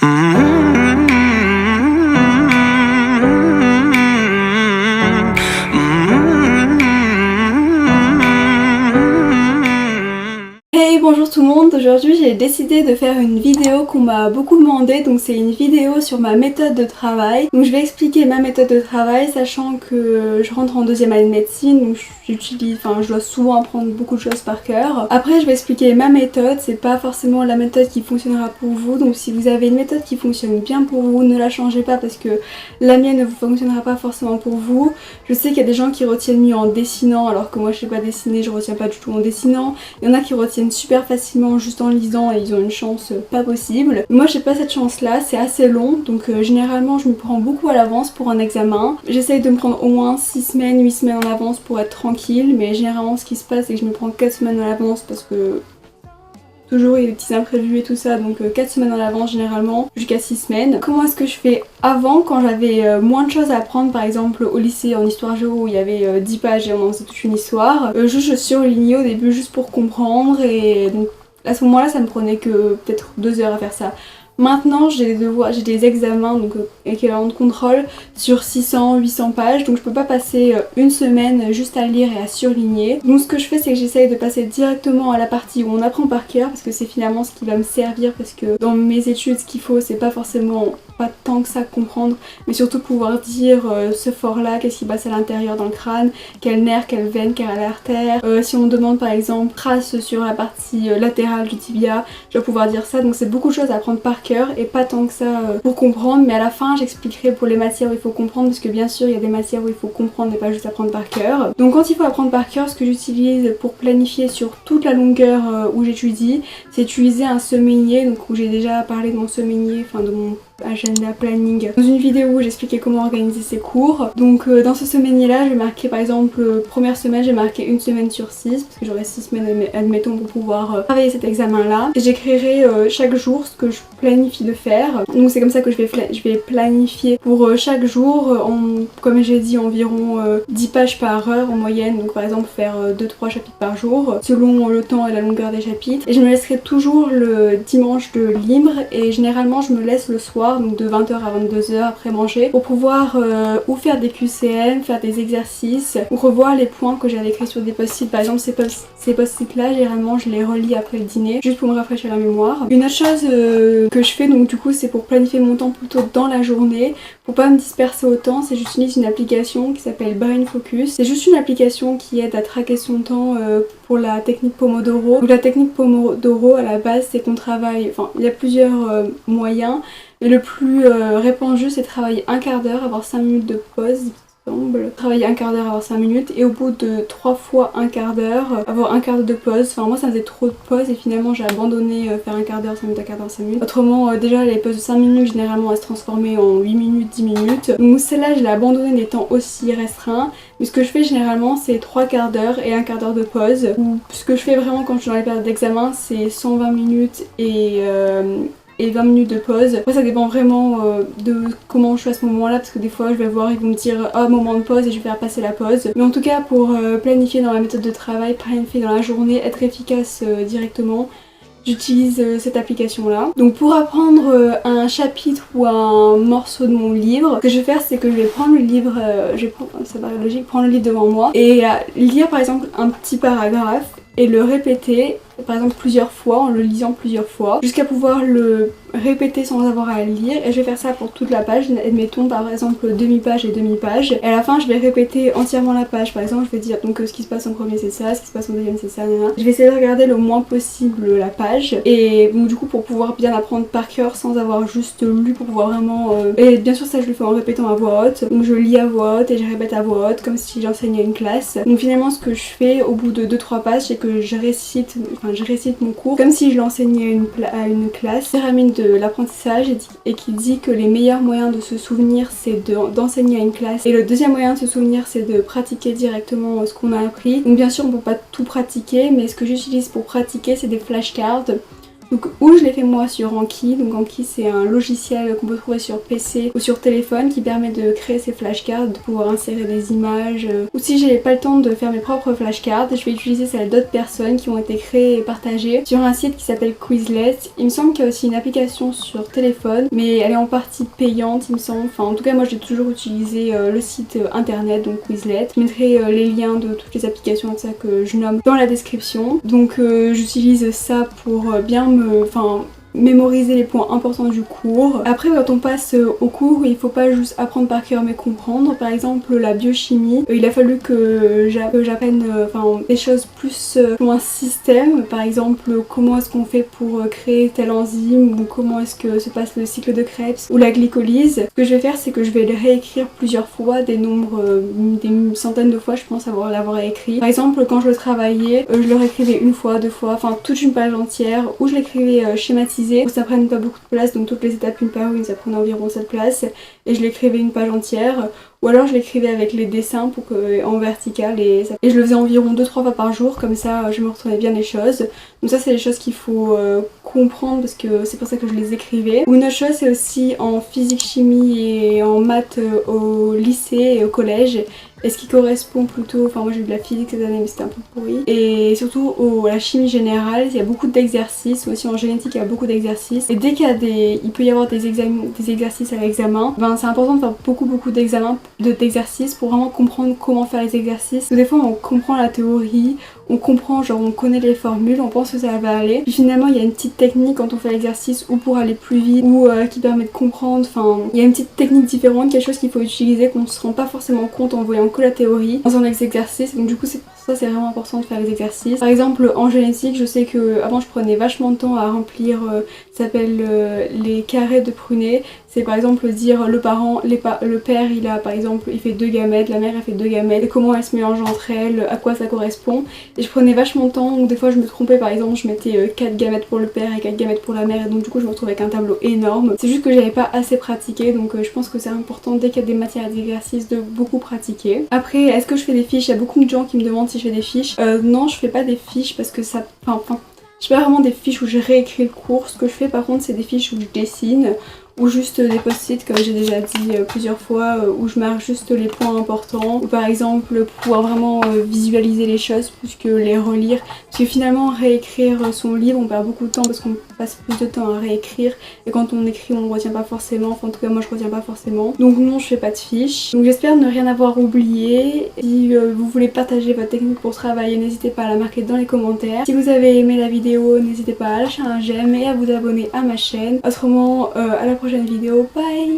Hey, bonjour tout le monde, aujourd'hui j'ai décidé de faire une vidéo qu'on m'a beaucoup demandé, donc c'est une vidéo sur ma méthode de travail. Donc je vais expliquer ma méthode de travail, sachant que je rentre en deuxième année de médecine, donc je dois souvent apprendre beaucoup de choses par cœur. Après je vais expliquer ma méthode, c'est pas forcément la méthode qui fonctionnera pour vous, donc si vous avez une méthode qui fonctionne bien pour vous, ne la changez pas parce que la mienne ne fonctionnera pas forcément pour vous. Je sais qu'il y a des gens qui retiennent mieux en dessinant, alors que moi je sais pas dessiner, je retiens pas du tout en dessinant. Il y en a qui retiennent super facilement juste en lisant et ils ont une chance pas possible. Moi j'ai pas cette chance là, c'est assez long, donc généralement je me prends beaucoup à l'avance pour un examen. J'essaye de me prendre au moins 6 semaines, 8 semaines en avance pour être tranquille, mais généralement ce qui se passe c'est que je me prends 4 semaines à l'avance parce que toujours il y a des petits imprévus et tout ça, donc 4 semaines en avance généralement, jusqu'à 6 semaines. Comment est-ce que je fais avant, quand j'avais moins de choses à apprendre, par exemple au lycée en histoire géo où il y avait 10 pages et on en faisait toute une histoire, juste je surlignais au début juste pour comprendre, et donc à ce moment là ça me prenait que peut-être 2 heures à faire ça. Maintenant j'ai des devoirs, j'ai des examens, donc équivalent de contrôle sur 600-800 pages, donc je peux pas passer une semaine juste à lire et à surligner. Donc ce que je fais c'est que j'essaye de passer directement à la partie où on apprend par cœur, parce que c'est finalement ce qui va me servir, parce que dans mes études ce qu'il faut c'est pas forcément pas tant que ça comprendre, mais surtout pouvoir dire ce fort là, qu'est-ce qui passe à l'intérieur dans le crâne, quel nerf, quelle veine, quelle artère. Si on me demande par exemple trace sur la partie latérale du tibia, je vais pouvoir dire ça, donc c'est beaucoup de choses à apprendre par cœur et pas tant que ça pour comprendre, mais à la fin j'expliquerai pour les matières où il faut comprendre, parce que bien sûr il y a des matières où il faut comprendre et pas juste apprendre par cœur. Donc quand il faut apprendre par cœur, ce que j'utilise pour planifier sur toute la longueur où j'étudie, c'est utiliser un semainier, donc où j'ai déjà parlé de mon semainier, enfin de mon agenda planning dans une vidéo où j'expliquais comment organiser ses cours. Donc dans ce semainier là je vais marquer par exemple première semaine, j'ai marqué une semaine sur 6 parce que j'aurai 6 semaines admettons pour pouvoir travailler cet examen là, et j'écrirai chaque jour ce que je planifie de faire. Donc c'est comme ça que je vais planifier pour chaque jour comme j'ai dit environ 10 pages par heure en moyenne, donc par exemple faire 2-3 chapitres par jour selon le temps et la longueur des chapitres, et je me laisserai toujours le dimanche de libre, et généralement je me laisse le soir, donc de 20h à 22h après manger, pour pouvoir ou faire des QCM, faire des exercices, ou revoir les points que j'avais écrits sur des post-it. Par exemple ces post-it là, généralement je les relis après le dîner, juste pour me rafraîchir la mémoire. Une autre chose que je fais donc du coup c'est pour planifier mon temps plutôt dans la journée, pour pas me disperser autant, c'est j'utilise une application qui s'appelle Brain Focus. C'est juste une application qui aide à traquer son temps pour la technique Pomodoro. Donc la technique Pomodoro à la base c'est qu'on travaille, enfin il y a plusieurs moyens, mais le plus répandu c'est travailler un quart d'heure, avoir 5 minutes de pause. Travailler un quart d'heure, avoir 5 minutes, et au bout de 3 fois un quart d'heure, avoir un quart d'heure de pause. Enfin moi ça me faisait trop de pauses et finalement j'ai abandonné faire un quart d'heure, 5 minutes, un quart d'heure, 5 minutes. Autrement déjà les pauses de 5 minutes généralement elles se transformaient en 8 minutes, 10 minutes. Donc celle-là je l'ai abandonnée des temps aussi restreints. Mais ce que je fais généralement c'est 3 quarts d'heure et un quart d'heure de pause. Ou ce que je fais vraiment quand je suis dans les périodes d'examen c'est 120 minutes et 20 minutes de pause. Après ça dépend vraiment de comment je suis à ce moment là, parce que des fois je vais voir, ils vont me dire ah moment de pause et je vais faire passer la pause. Mais en tout cas pour planifier dans la méthode de travail, planifier dans la journée, être efficace directement, j'utilise cette application là. Donc pour apprendre un chapitre ou un morceau de mon livre, ce que je vais faire c'est que je vais prendre le livre, ça paraît logique, prendre le livre devant moi et lire par exemple un petit paragraphe et le répéter par exemple plusieurs fois, en le lisant plusieurs fois, jusqu'à pouvoir le répéter sans avoir à le lire. Et je vais faire ça pour toute la page, admettons par exemple demi-page et demi-page, et à la fin je vais répéter entièrement la page. Par exemple je vais dire donc ce qui se passe en premier c'est ça, ce qui se passe en deuxième c'est ça, nanana. Je vais essayer de regarder le moins possible la page, et donc du coup pour pouvoir bien apprendre par cœur sans avoir juste lu, pour pouvoir vraiment et bien sûr ça je le fais en répétant à voix haute, donc je lis à voix haute et je répète à voix haute comme si j'enseignais une classe. Donc finalement ce que je fais au bout de 2-3 pages c'est que je récite mon cours comme si je l'enseignais à une classe. Pyramide de l'apprentissage et qui dit que les meilleurs moyens de se souvenir c'est d'enseigner à une classe, et le deuxième moyen de se souvenir c'est de pratiquer directement ce qu'on a appris. Donc bien sûr on peut pas tout pratiquer, mais ce que j'utilise pour pratiquer c'est des flashcards. Donc ou je l'ai fait moi sur Anki, donc Anki c'est un logiciel qu'on peut trouver sur PC ou sur téléphone qui permet de créer ses flashcards, de pouvoir insérer des images. Ou si j'ai pas le temps de faire mes propres flashcards, je vais utiliser celles d'autres personnes qui ont été créées et partagées sur un site qui s'appelle Quizlet. Il me semble qu'il y a aussi une application sur téléphone, mais elle est en partie payante il me semble. Enfin en tout cas moi j'ai toujours utilisé le site internet, donc Quizlet. Je mettrai les liens de toutes les applications de ça que je nomme dans la description. Donc j'utilise ça pour bien mémoriser les points importants du cours. Après quand on passe au cours, il faut pas juste apprendre par cœur mais comprendre. Par exemple la biochimie, il a fallu que j'apprenne des choses plus pour un système. Par exemple comment est-ce qu'on fait pour créer tel enzyme, ou comment est-ce que se passe le cycle de Krebs ou la glycolyse. Ce que je vais faire c'est que je vais le réécrire plusieurs fois, des centaines de fois je pense l'avoir écrit. Par exemple quand je le travaillais, je le réécrivais une fois, deux fois, enfin toute une page entière, ou je l'écrivais schématisé où ça prenne pas beaucoup de place, donc toutes les étapes une par une ça prenait environ cette place, et je l'écrivais une page entière, ou alors je l'écrivais avec les dessins en vertical et je le faisais environ 2-3 fois par jour, comme ça je me retenais bien les choses. Donc ça c'est les choses qu'il faut comprendre parce que c'est pour ça que je les écrivais. Ou une autre chose c'est aussi en physique, chimie et en maths au lycée et au collège. Et ce qui correspond plutôt, enfin moi j'ai eu de la physique cette année mais c'était un peu pourri. Et surtout à la chimie générale, il y a beaucoup d'exercices, aussi en génétique il y a beaucoup d'exercices. Et dès il peut y avoir des exercices à l'examen, c'est important de faire beaucoup d'exercices pour vraiment comprendre comment faire les exercices. Parce que des fois on comprend la théorie, on comprend, genre on connaît les formules, on pense que ça va aller. Puis finalement il y a une petite technique quand on fait l'exercice ou pour aller plus vite ou qui permet de comprendre. Enfin il y a une petite technique différente, quelque chose qu'il faut utiliser qu'on ne se rend pas forcément compte en voyant que la théorie, en faisant des exercices. Donc du coup c'est pour ça c'est vraiment important de faire les exercices. Par exemple en génétique je sais que avant je prenais vachement de temps à remplir, ça s'appelle les carrés de Prunet. C'est par exemple dire le père il a par exemple il fait 2 gamètes, la mère elle fait 2 gamètes, et comment elles se mélangent entre elles, à quoi ça correspond. Et je prenais vachement de temps, donc des fois je me trompais, par exemple je mettais 4 gamètes pour le père et 4 gamètes pour la mère, et donc du coup je me retrouvais avec un tableau énorme. C'est juste que j'avais pas assez pratiqué, donc je pense que c'est important dès qu'il y a des matières d'exercice de beaucoup pratiquer. Après est-ce que je fais des fiches? Il y a beaucoup de gens qui me demandent si je fais des fiches. Non je fais pas des fiches parce que ça... je fais pas vraiment des fiches où je réécris le cours. Ce que je fais par contre c'est des fiches où je dessine, ou juste des post-it comme j'ai déjà dit plusieurs fois, où je marque juste les points importants, ou par exemple pouvoir vraiment visualiser les choses plus que les relire, parce que finalement réécrire son livre on perd beaucoup de temps parce qu'on passe plus de temps à réécrire, et quand on écrit on ne retient pas forcément, enfin en tout cas moi je retiens pas forcément. Donc non je fais pas de fiches. Donc j'espère ne rien avoir oublié. Si vous voulez partager votre technique pour travailler, n'hésitez pas à la marquer dans les commentaires. Si vous avez aimé la vidéo, n'hésitez pas à lâcher un j'aime et à vous abonner à ma chaîne. Autrement à la prochaine vidéo, bye.